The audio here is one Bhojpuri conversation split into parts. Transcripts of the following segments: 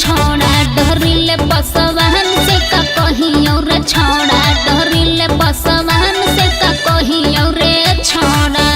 छोड़ा डहरिले पसवान से का कहीं और छोड़ा डहरिले पसवान से का कहीं और छोड़ा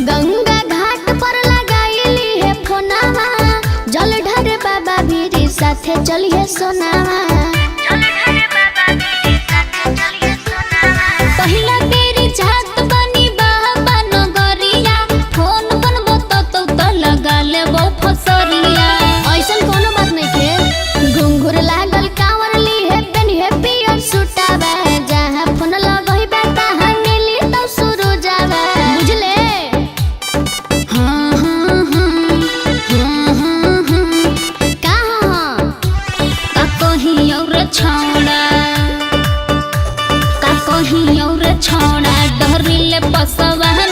गंगा घाट पर लगाईली है फोनावा जल ढरे बाबा भीरी साथे चलिए सोनावा पहिला बेरी जात बनी बाबा नगरिया फोन बनबो तो लगा लेबो फसरिया ऐसन कोनो बात नहीं के घुंघुर लागल कांवर ली है पेन है पियर सुटावा जहां फोन लगई बेटा हनेली तो शुरू जावा बुझले छोड़ा का कहीं और छोड़ा डहरिले पसवान